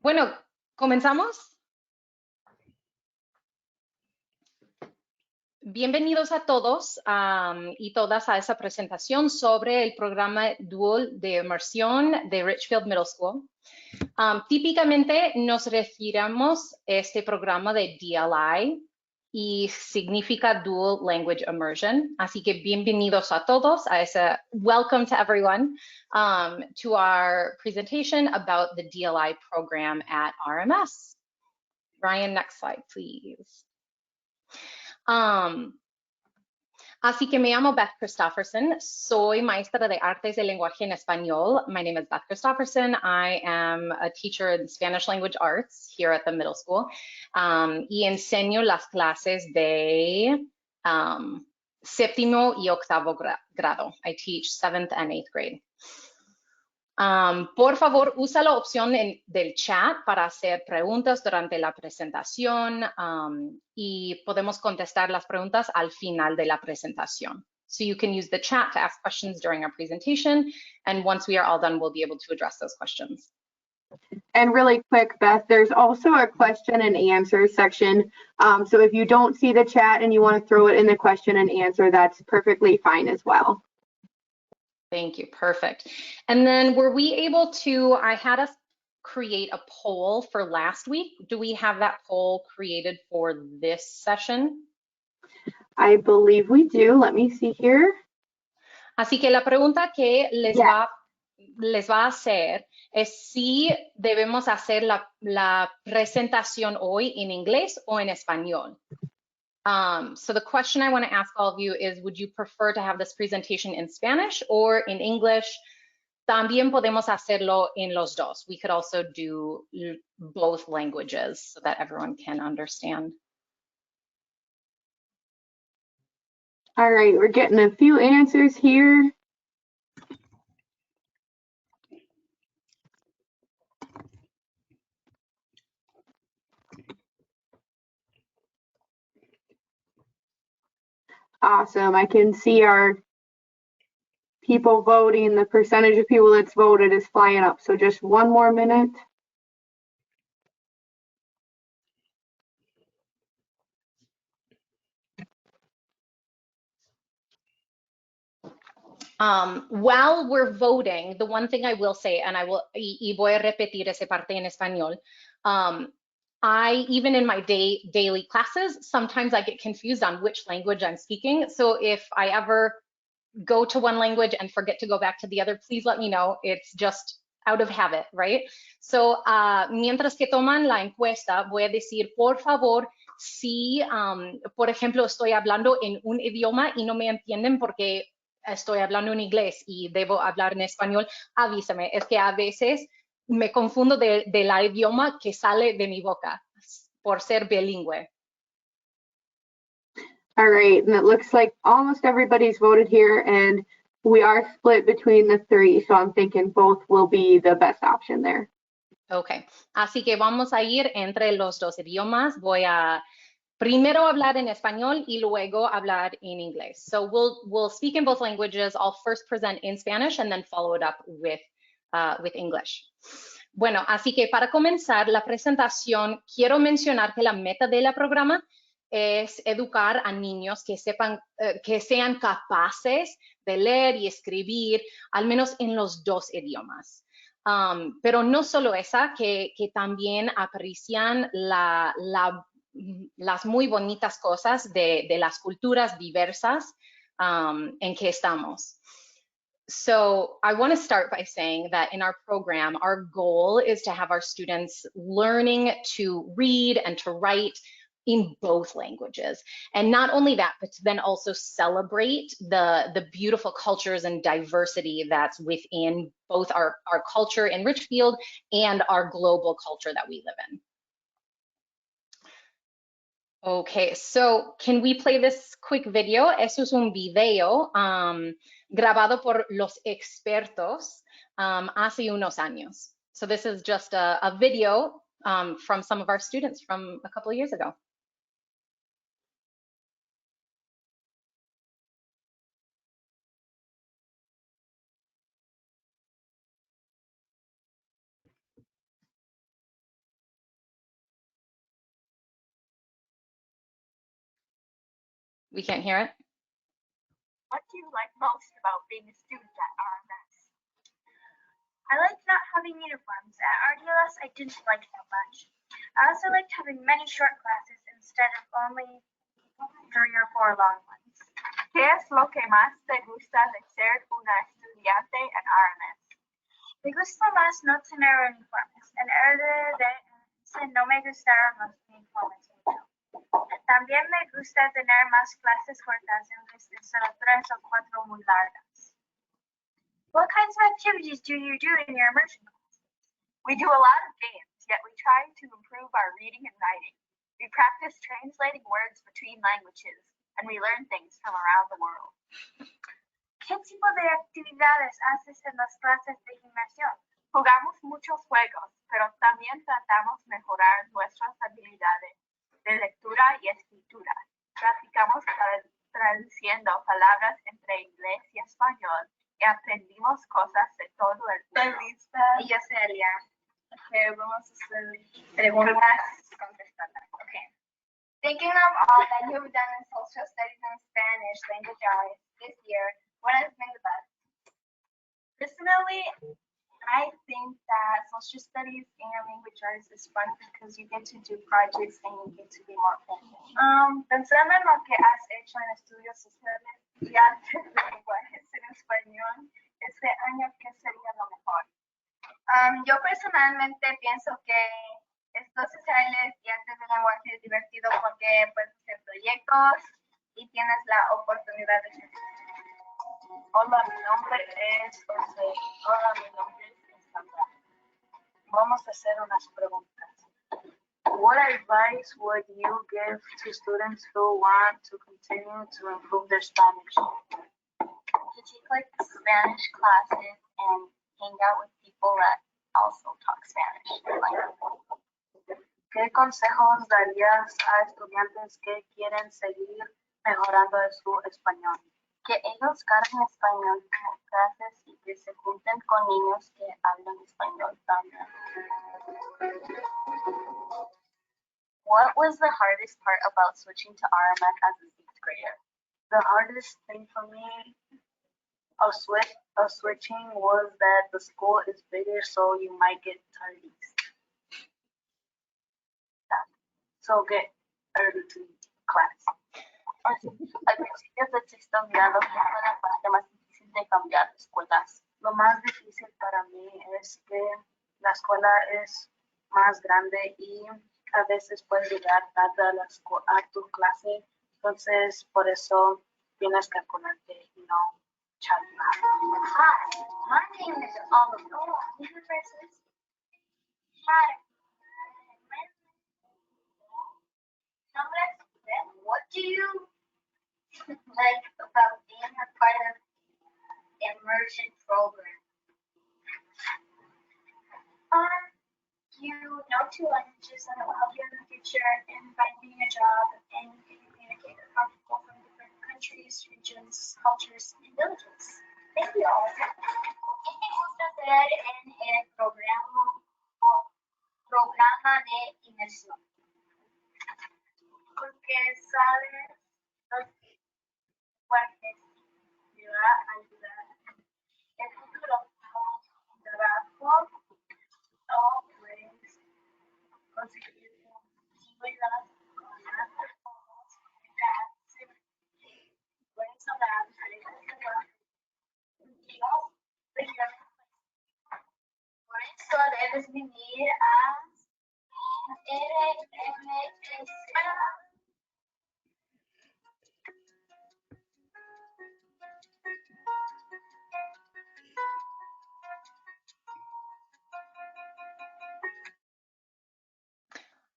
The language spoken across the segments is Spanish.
Bueno, ¿comenzamos? Bienvenidos a todos y todas a esa presentación sobre el programa Dual de Immersión de Richfield Middle School. Típicamente nos referimos a este programa de DLI y significa Dual Language Immersion. Así que bienvenidos a todos a esa, welcome to everyone to our presentation about the DLI program at RMS. Ryan, next slide, please. Así que me llamo Beth Christofferson. Soy maestra de artes de lenguaje en español. My name is Beth Christofferson. I am a teacher in Spanish language arts here at the middle school. Y enseño las clases de séptimo y octavo grado. I teach 7th and 8th grade. Por favor, usa la opción del chat para hacer preguntas durante la presentación y podemos contestar las preguntas al final de la presentación. So you can use the chat to ask questions during our presentation, and once we are all done, we'll be able to address those questions. And really quick, Beth, there's also a question and answer section. So if you don't see the chat and you want to throw it in the question and answer, that's perfectly fine as well. Thank you, perfect. And then were we able to, I had us create a poll for last week. Do we have that poll created for this session? I believe we do. Let me see here. Así que la pregunta que les va a hacer es si debemos hacer la presentación hoy en inglés o en español. So the question I want to ask all of you is, would you prefer to have this presentation in Spanish or in English? También podemos hacerlo en los dos. We could also do both languages so that everyone can understand. All right, we're getting a few answers here. Awesome. I can see our people voting. The percentage of people that's voted is flying up. So just one more minute. While we're voting, the one thing I will say, and y voy a repetir esa parte en español, even in my daily classes, sometimes I get confused on which language I'm speaking. So if I ever go to one language and forget to go back to the other, please let me know. It's just out of habit, right? So mientras que toman la encuesta, voy a decir, por favor, si, por ejemplo, estoy hablando en un idioma y no me entienden porque estoy hablando en inglés y debo hablar en español, avísame. Es que a veces me confundo del idioma que sale de mi boca por ser bilingüe. All right, and it looks like almost everybody's voted here, and we are split between the three, so I'm thinking both will be the best option there. Okay, así que vamos a ir entre los dos idiomas. Voy a primero hablar en español y luego hablar en inglés. So we'll speak in both languages. I'll first present in Spanish and then follow it up with English. Bueno, así que para comenzar la presentación, quiero mencionar que la meta del programa es educar a niños que sean capaces de leer y escribir, al menos en los dos idiomas. Pero no solo esa, que también aprecian las muy bonitas cosas de las culturas diversas en que estamos. So I want to start by saying that in our program, our goal is to have our students learning to read and to write in both languages. And not only that, but to then also celebrate the beautiful cultures and diversity that's within both our culture in Richfield and our global culture that we live in. Okay, so can we play this quick video? Eso es un video grabado por los expertos hace unos años. So this is just a video from some of our students from a couple of years ago. We can't hear it. What do you like most about being a student at RMS? I liked not having uniforms. At RDLS, I didn't like that much. I also liked having many short classes instead of only 3 or 4 long ones. ¿Qué es lo que más te gusta de ser una estudiante en RMS? Me gusta más no tener uniformes. En RDLS no me gustaron los uniformes mucho. También me gusta tener más clases cortas en vez de solo 3 o 4 muy largas. What kinds of activities do you do in your immersion classes? We do a lot of games, yet we try to improve our reading and writing. We practice translating words between languages, and we learn things from around the world. ¿Qué tipo de actividades haces en las clases de inmersión? Jugamos muchos juegos, pero también tratamos de mejorar nuestras habilidades de lectura y escritura. Practicamos traduciendo palabras entre inglés y español y aprendimos cosas de todo el mundo. Y yo, Celia. Okay, vamos a hacer preguntas contestadas. Okay. Thinking of all that you've done in social studies and Spanish language arts this year, what has been the best? Personally, I think that social studies and language arts is fun because you get to do projects and you get to be more open. Pensando en lo que has hecho en estudios sociales y artes de lenguajes en español, este año, ¿qué sería lo mejor? Yo personalmente pienso que estos sociales y artes de lenguaje es divertido porque puedes hacer proyectos y tienes la oportunidad de... Hola, mi nombre es José. Hola, mi nombre es Sandra. Vamos a hacer unas preguntas. What advice would you give to students who want to continue to improve their Spanish? To take like Spanish classes and hang out with people that also talk Spanish. ¿Qué consejos darías a estudiantes que quieren seguir mejorando su español? Que ellos carguen español como clases y que se junten con niños que hablan español también. What was the hardest part about switching to RMS as a 6th grader? The hardest thing for me of switching was that the school is bigger, so you might get tardy. So get early to class. Al principio de sexto grado fue la parte más difícil de cambiar de escuelas. Lo más difícil para mí es que la escuela es más grande y a veces puedes llegar tarde a tu clase, entonces por eso tienes que acordarte y no charlar. Hi, my name is Oliver. Hi. What do you like about being a part of the immersion program? You know 2 languages that will help you in the future and finding a job, and you can communicate with people from different countries, regions, cultures, and villages. Thank you all. ¿Qué te gusta hacer en el programa de inmersión? Porque sabes los lenguajes te va a ayudar en el futuro en trabajo o puedes conseguir seguridad con las personas que puedes hablar diferentes lenguajes y regiones. Por eso debes venir a RMS.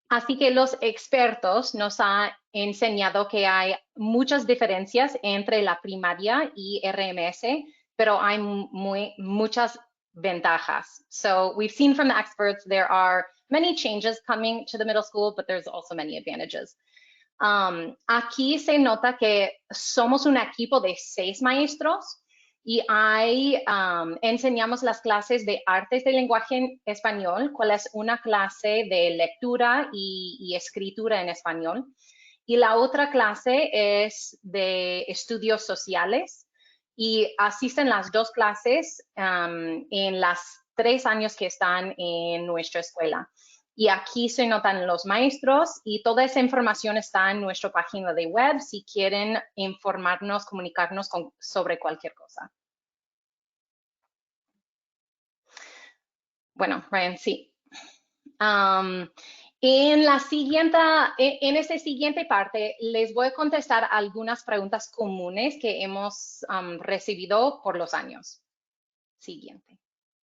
Así que los expertos nos han enseñado que hay muchas diferencias entre la primaria y RMS, pero hay muchas ventajas. So we've seen from the experts there are many changes coming to the middle school, but there's also many advantages. Aquí se nota que somos un equipo de 6 maestros y enseñamos las clases de artes del lenguaje en español, cuál es una clase de lectura y escritura en español. y la otra clase es de estudios sociales y asisten las dos clases en las 3 años que están en nuestra escuela. Y aquí se notan los maestros y toda esa información está en nuestra página de web si quieren informarnos, comunicarnos sobre cualquier cosa. Bueno, Ryan, sí. En esta siguiente parte les voy a contestar algunas preguntas comunes que hemos recibido por los años. Siguiente.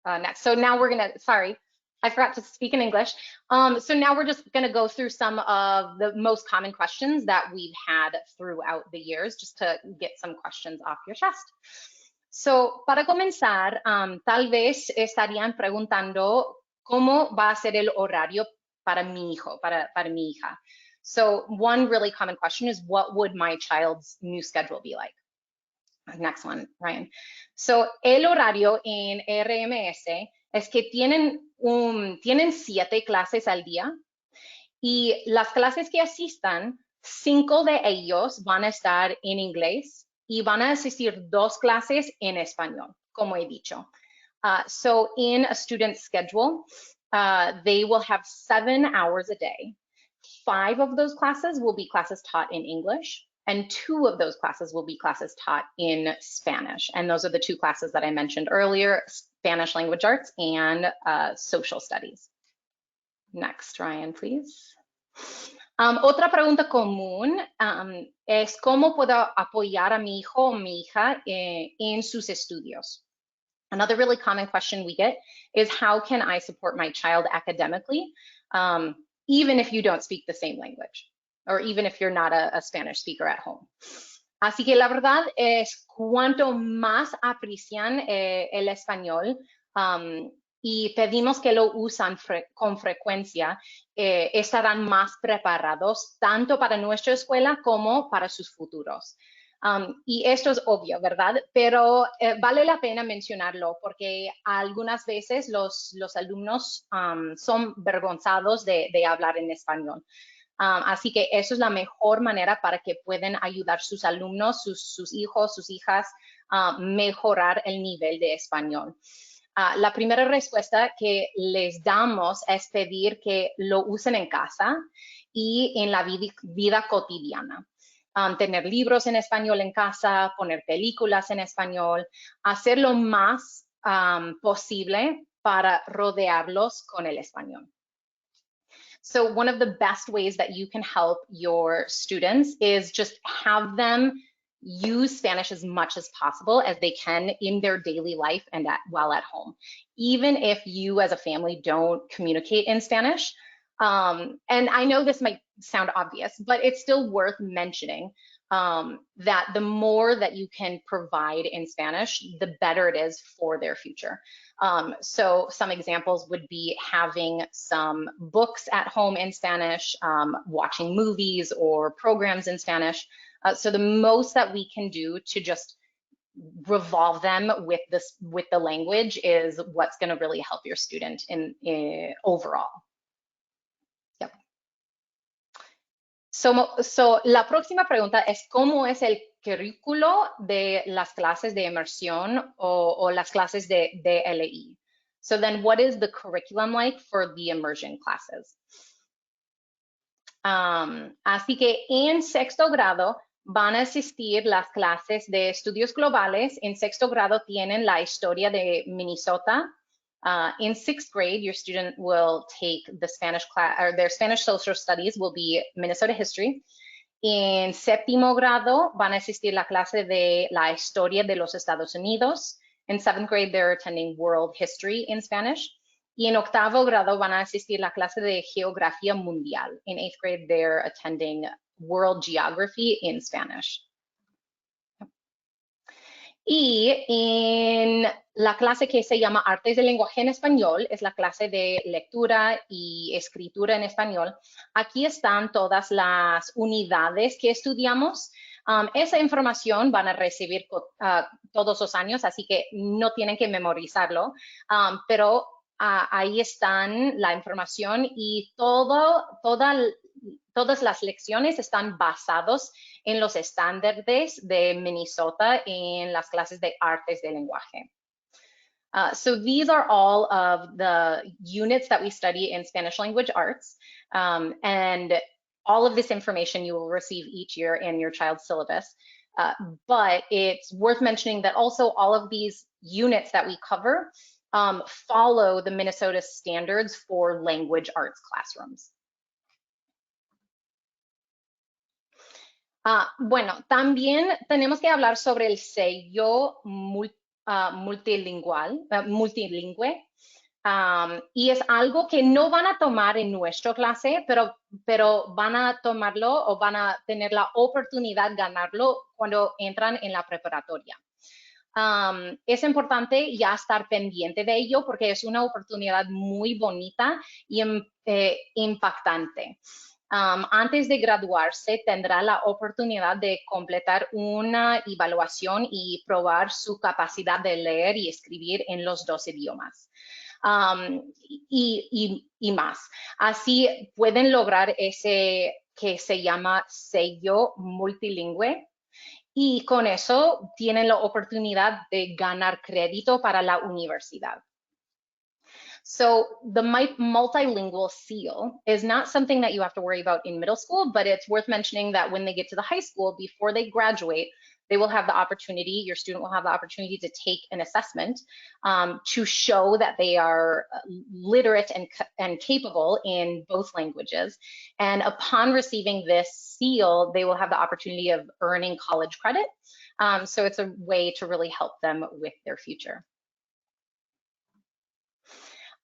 Next. So now we're gonna, sorry, I forgot to speak in English. So now we're just gonna go through some of the most common questions that we've had throughout the years, just to get some questions off your chest. So, para comenzar, tal vez estarían preguntando cómo va a ser el horario para mi hijo, para mi hija. So, one really common question is, what would my child's new schedule be like? Next one, Ryan. So, el horario en RMS es que tienen 7 clases al día y las clases que asistan, 5 de ellos van a estar en inglés y van a asistir 2 clases en español, como he dicho. So in a student's schedule, they will have 7 hours a day. 5 of those classes will be classes taught in English, and 2 of those classes will be classes taught in Spanish. And those are the 2 classes that I mentioned earlier, Spanish language arts and social studies. Next, Ryan, please. Otra pregunta común es cómo puedo apoyar a mi hijo o mi hija en sus estudios. Another really common question we get is, how can I support my child academically, even if you don't speak the same language, or even if you're not a Spanish speaker at home? Así que la verdad es, cuanto más aprecian el español, y pedimos que lo usan con frecuencia, estarán más preparados tanto para nuestra escuela como para sus futuros. Y esto es obvio, ¿verdad? Pero vale la pena mencionarlo porque algunas veces los alumnos son vergonzados de hablar en español. Así que eso es la mejor manera para que puedan ayudar sus alumnos, sus hijos, sus hijas, a mejorar el nivel de español. La primera respuesta que les damos es pedir que lo usen en casa y en la vida cotidiana. Tener libros en español en casa, poner películas en español, hacer lo más posible para rodearlos con el español. So one of the best ways that you can help your students is just have them use Spanish as much as possible as they can in their daily life and while at home. Even if you as a family don't communicate in Spanish, and I know this might sound obvious, but it's still worth mentioning that the more that you can provide in Spanish, the better it is for their future. So some examples would be having some books at home in Spanish, watching movies or programs in Spanish. So the most that we can do to just revolve them with the language is what's going to really help your student in overall. Yep. So la próxima pregunta es, ¿cómo es el currículo de las clases de inmersión o las clases de DLI? So then what is the curriculum like for the immersion classes? Así que en sexto grado van a asistir las clases de estudios globales. En sexto grado tienen la historia de Minnesota. In 6th grade, your student will take the Spanish class, or their Spanish social studies will be Minnesota history. En séptimo grado van a asistir la clase de la historia de los Estados Unidos. In 7th grade, they're attending world history in Spanish. Y en octavo grado van a asistir la clase de geografía mundial. In 8th grade, they're attending world geography in Spanish. Y en la clase que se llama Artes del Lenguaje en Español, es la clase de lectura y escritura en español. Aquí están todas las unidades que estudiamos. Esa información van a recibir todos los años, así que no tienen que memorizarlo, pero ahí están la información y toda todas las lecciones están basados en los estándares de Minnesota en las clases de artes del lenguaje. So these are all of the units that we study in Spanish language arts, and all of this information you will receive each year in your child's syllabus. But it's worth mentioning that also all of these units that we cover follow the Minnesota standards for language arts classrooms. Bueno, también tenemos que hablar sobre el sello multilingüe, y es algo que no van a tomar en nuestra clase, pero van a tomarlo o van a tener la oportunidad de ganarlo cuando entran en la preparatoria. Es importante ya estar pendiente de ello porque es una oportunidad muy bonita y impactante. Antes de graduarse, tendrá la oportunidad de completar una evaluación y probar su capacidad de leer y escribir en los 2 idiomas. Y más. Así pueden lograr ese que se llama sello multilingüe. Y con eso tienen la oportunidad de ganar crédito para la universidad. So the multilingual seal is not something that you have to worry about in middle school, but it's worth mentioning that when they get to the high school, before they graduate, they will have the opportunity, your student will have the opportunity to take an assessment to show that they are literate and capable in both languages. And upon receiving this seal, they will have the opportunity of earning college credit. So it's a way to really help them with their future.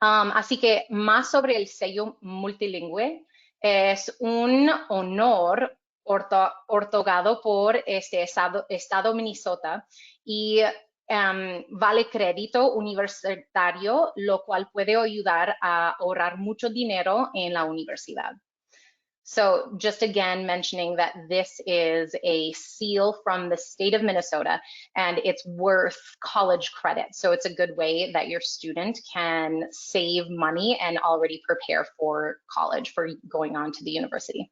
Así que más sobre el sello multilingüe, es un honor otorgado por este estado Minnesota y vale crédito universitario, lo cual puede ayudar a ahorrar mucho dinero en la universidad. So just again mentioning that this is a seal from the state of Minnesota and it's worth college credit. So it's a good way that your student can save money and already prepare for college, for going on to the university.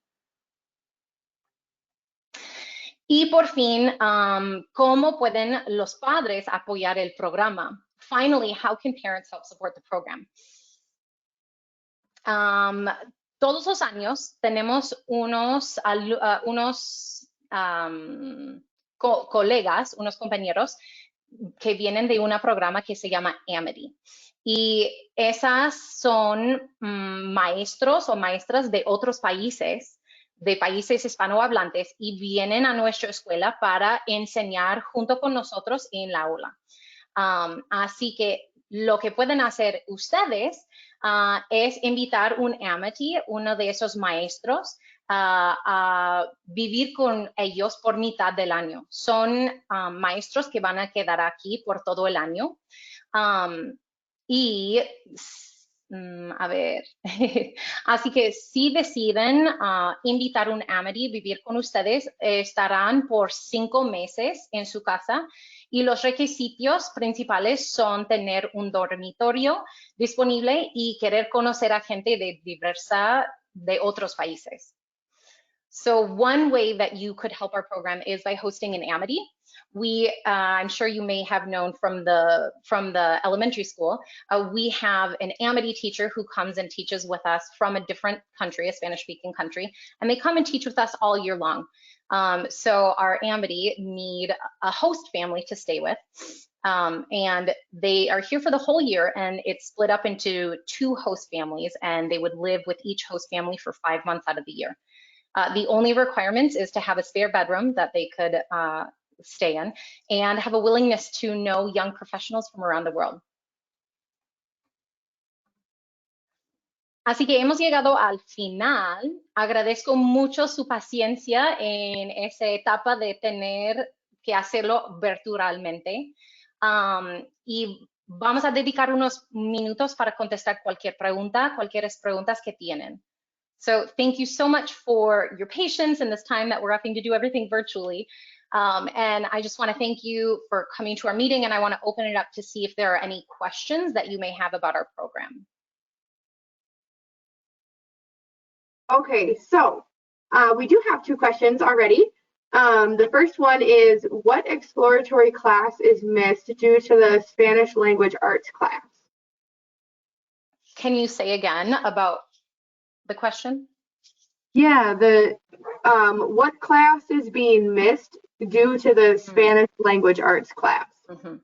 Y por fin, ¿cómo pueden los padres apoyar el programa? Finally, how can parents help support the program? Todos los años tenemos unos colegas, unos compañeros que vienen de un programa que se llama Amity. Y esas son maestros o maestras de otros países, de países hispanohablantes, y vienen a nuestra escuela para enseñar junto con nosotros en la aula. Así que lo que pueden hacer ustedes es invitar un Amity, uno de esos maestros, a vivir con ellos por mitad del año. Son maestros que van a quedar aquí por todo el año. A ver, así que si deciden invitar un Amity a vivir con ustedes, estarán por 5 meses en su casa. Y los requisitos principales son tener un dormitorio disponible y querer conocer a gente de otros países. So one way that you could help our program is by hosting an Amity. I'm sure you may have known from the elementary school, we have an Amity teacher who comes and teaches with us from a different country, a Spanish-speaking country, and they come and teach with us all year long. So our Amity need a host family to stay with, and they are here for the whole year, and it's split up into 2 host families, and they would live with each host family for 5 months out of the year. The only requirements is to have a spare bedroom that they could stay in and have a willingness to know young professionals from around the world. Así que hemos llegado al final. Agradezco mucho su paciencia en esa etapa de tener que hacerlo virtualmente. Y vamos a dedicar unos minutos para contestar cualquier preguntas que tienen. So thank you so much for your patience in this time that we're having to do everything virtually. And I just want to thank you for coming to our meeting, and I want to open it up to see if there are any questions that you may have about our program. Okay, so We do have 2 questions already. The first one is, what exploratory class is missed due to the Spanish language arts class? Can you say again about the question? Yeah, what class is being missed due to the Spanish language arts class? Mm-hmm.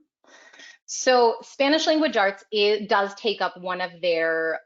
So Spanish language arts does take up one of their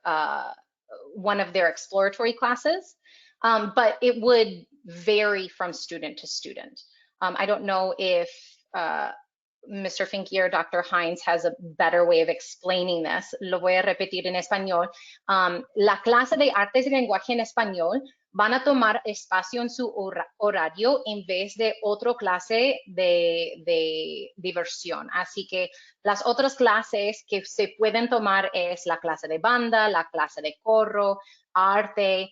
exploratory classes, but it would vary from student to student. I don't know if Mr. Finke or Dr. Hines has a better way of explaining this. Lo voy a repetir en español. La clase de artes y lenguaje en español van a tomar espacio en su horario en vez de otra clase de diversión. Así que las otras clases que se pueden tomar es la clase de banda, la clase de coro, arte,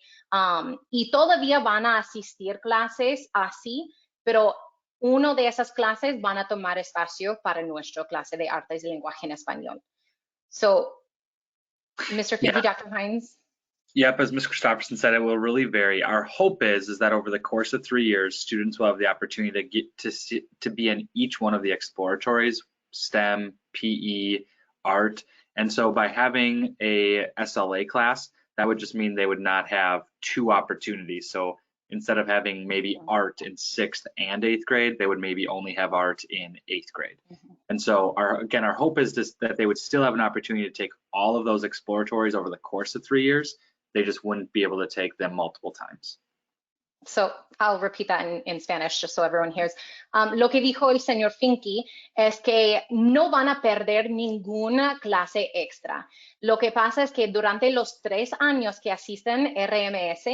y todavía van a asistir clases así, pero uno de esas clases van a tomar espacio para nuestra clase de artes y lenguaje en español. So, Mr. Finke, Dr. Hines? Yep, as Ms. Christopherson said, it will really vary. Our hope is that over the course of 3 years, students will have the opportunity to get to be in each one of the exploratories, STEM, PE, art. And so by having a SLA class, that would just mean they would not have 2 opportunities. So instead of having maybe art in 6th and 8th grade, they would maybe only have art in 8th grade. And so our hope is that they would still have an opportunity to take all of those exploratories over the course of 3 years. They just wouldn't be able to take them multiple times. So I'll repeat that in Spanish just so everyone hears. Lo que dijo el señor Finke es que no van a perder ninguna clase extra. Lo que pasa es que durante los 3 años que asisten RMS,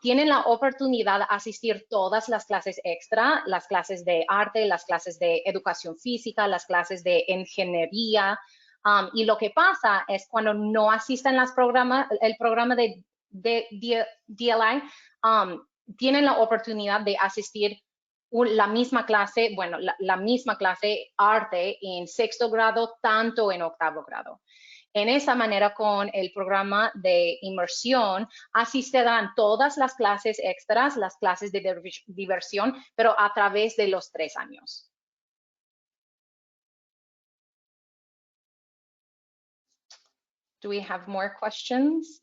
tienen la oportunidad de asistir todas las clases extra, las clases de arte, las clases de educación física, las clases de ingeniería. Y lo que pasa es cuando no asisten el programa de DLI, tienen la oportunidad de asistir la misma clase, bueno, la misma clase arte en 6º grado, tanto en 8º grado. En esa manera, con el programa de inmersión, asistirán todas las clases extras, las clases de diversión, pero a través de los 3 años. Do we have more questions?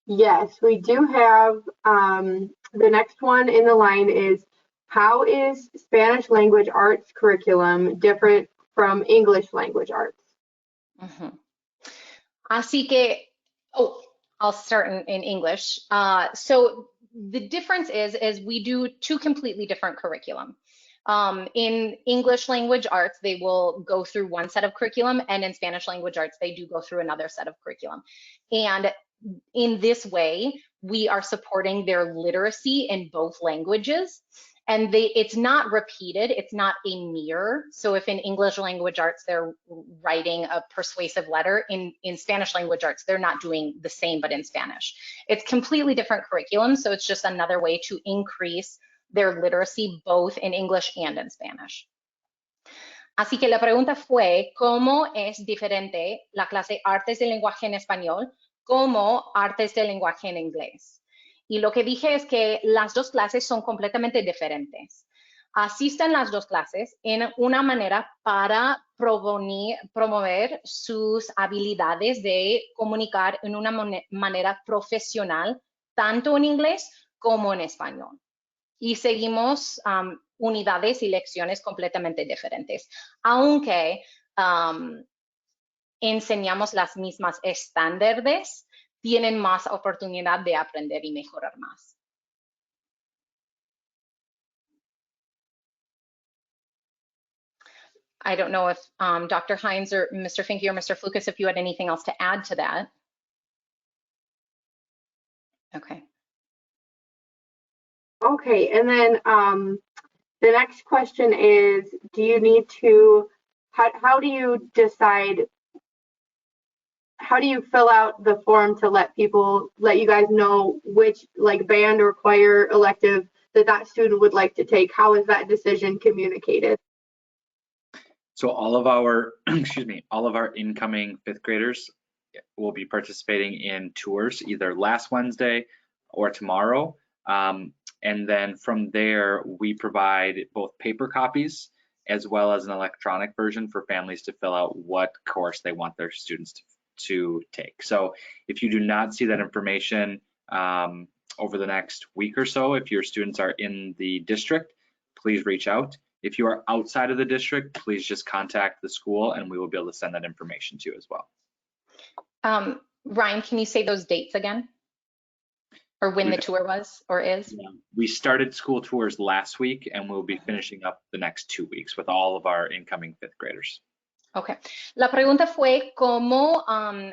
Yes, we do have. The next one in the line is, how is Spanish language arts curriculum different from English language arts? Así que, I'll start in English. So the difference is we do 2 completely different curriculum. In English language arts, they will go through one set of curriculum, and in Spanish language arts, they do go through another set of curriculum. And in this way, we are supporting their literacy in both languages. And it's not repeated, it's not a mirror. So if in English language arts, they're writing a persuasive letter, in Spanish language arts, they're not doing the same, but in Spanish. It's completely different curriculum, so it's just another way to increase their literacy both in English and in Spanish. Así que la pregunta fue, ¿cómo es diferente la clase Artes del Lenguaje en Español como Artes del Lenguaje en Inglés? Y lo que dije es que las 2 clases son completamente diferentes. Asisten las 2 clases en una manera para promover sus habilidades de comunicar en una manera profesional, tanto en inglés como en español. Y seguimos unidades y lecciones completamente diferentes, aunque enseñamos las mismas estándares, tienen más oportunidad de aprender y mejorar más. I don't know if Dr. Hines or Mr. Finke or Mr. Flukas, if you had anything else to add to that. Okay. Okay, and then the next question is, do you need to, how do you decide, how do you fill out the form to let you guys know which band or choir elective that student would like to take? How is that decision communicated? So all of our, all of our incoming 5th graders will be participating in tours either last Wednesday or tomorrow. And then from there, we provide both paper copies as well as an electronic version for families to fill out what course they want their students to take. So if you do not see that information over the next week or so, if your students are in the district, please reach out. If you are outside of the district, please just contact the school and we will be able to send that information to you as well. Ryan, can you say those dates again? Or when the tour was or is? Yeah. We started school tours last week and we'll be finishing up the next 2 weeks with all of our incoming fifth graders. Okay. La pregunta fue cómo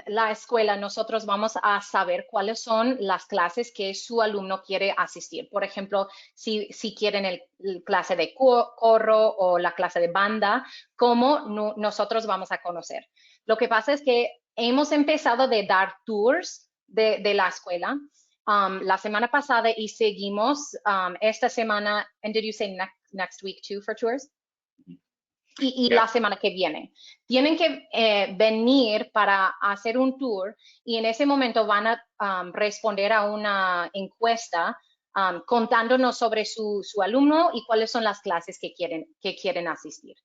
la escuela nosotros vamos a saber cuáles son las clases que su alumno quiere asistir. Por ejemplo, si quieren el clase de corro o la clase de banda, cómo nosotros vamos a conocer. Lo que pasa es que hemos empezado de dar tours de la escuela la semana pasada y seguimos esta semana. And did you say next week too for tours? Y la semana que viene. Tienen que venir para hacer un tour y en ese momento van a responder a una encuesta contándonos sobre su alumno y cuáles son las clases que quieren asistir.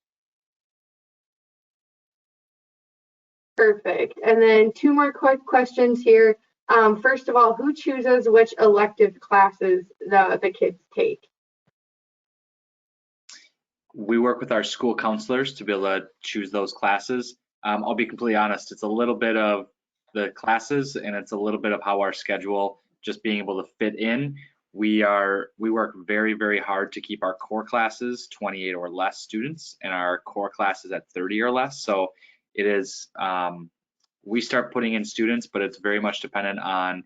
Perfect. And then 2 more quick questions here. First of all, who chooses which elective classes the kids take? We work with our school counselors to be able to choose those classes. I'll be completely honest, it's a little bit of the classes and it's a little bit of how our schedule just being able to fit in. We work very, very hard to keep our core classes 28 or less students and our core classes at 30 or less. So it is, we start putting in students, but it's very much dependent on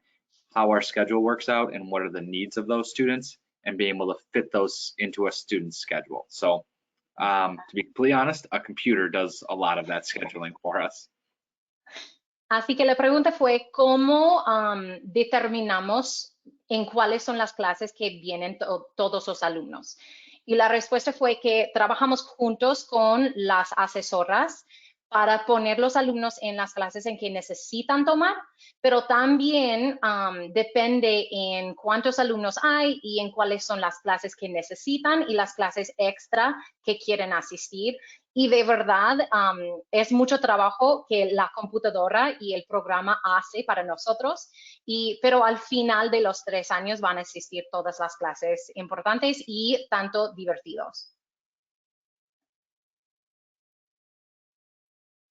how our schedule works out and what are the needs of those students and being able to fit those into a student's schedule. So to be completely honest, a computer does a lot of that scheduling for us. Así que la pregunta fue cómo determinamos en cuáles son las clases que vienen todos los alumnos. Y la respuesta fue que trabajamos juntos con las asesoras para poner los alumnos en las clases en que necesitan tomar, pero también depende en cuántos alumnos hay y en cuáles son las clases que necesitan y las clases extra que quieren asistir. Y de verdad es mucho trabajo que la computadora y el programa hace para nosotros, pero al final de los 3 años van a existir todas las clases importantes y tanto divertidos.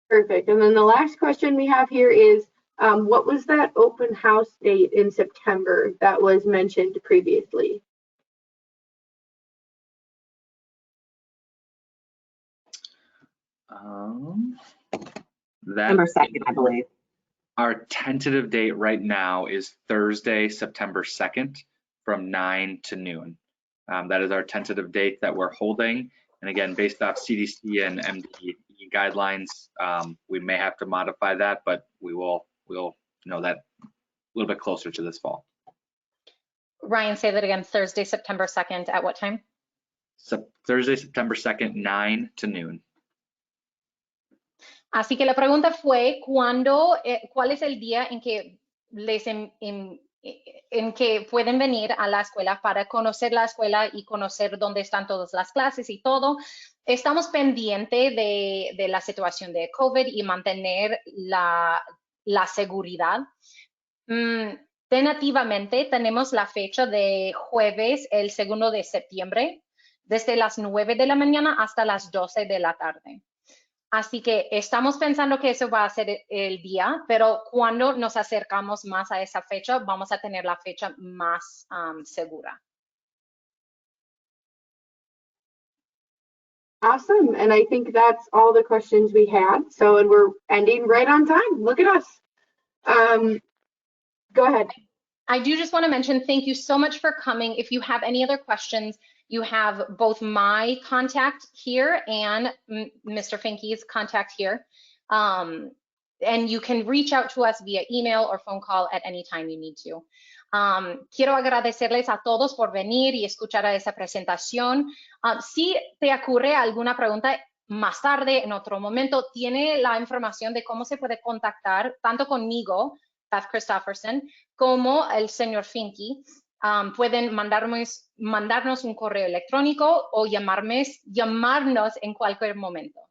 Perfect. And then the last question we have here is, what was that open house date in September that was mentioned previously? September 2nd, I believe. Our tentative date right now is Thursday, September 2nd from 9 to noon. That is our tentative date that we're holding. And again, based off CDC and MDE guidelines, we may have to modify that, but we'll know that a little bit closer to this fall. Ryan, say that again, Thursday, September 2nd, at what time? Thursday, September 2nd, 9 to noon. Así que la pregunta fue, ¿cuál es el día en que en que pueden venir a la escuela para conocer la escuela y conocer dónde están todas las clases y todo? Estamos pendientes de la situación de COVID y mantener la seguridad. Tentativamente tenemos la fecha de jueves, el 2 de septiembre, desde las 9 de la mañana hasta las 12 de la tarde. Así que estamos pensando que eso va a ser el día, pero cuando nos acercamos más a esa fecha, vamos a tener la fecha más segura. Awesome. And I think that's all the questions we had. So, and we're ending right on time. Look at us. Go ahead. I do just want to mention, thank you so much for coming. If you have any other questions, you have both my contact here and Mr. Finke's contact here. And you can reach out to us via email or phone call at any time you need to. Quiero agradecerles a todos por venir y escuchar a esa presentación. Si te ocurre alguna pregunta más tarde, en otro momento, tiene la información de cómo se puede contactar tanto conmigo, Beth Christopherson, como el señor Finke. pueden mandarnos un correo electrónico o llamarnos en cualquier momento.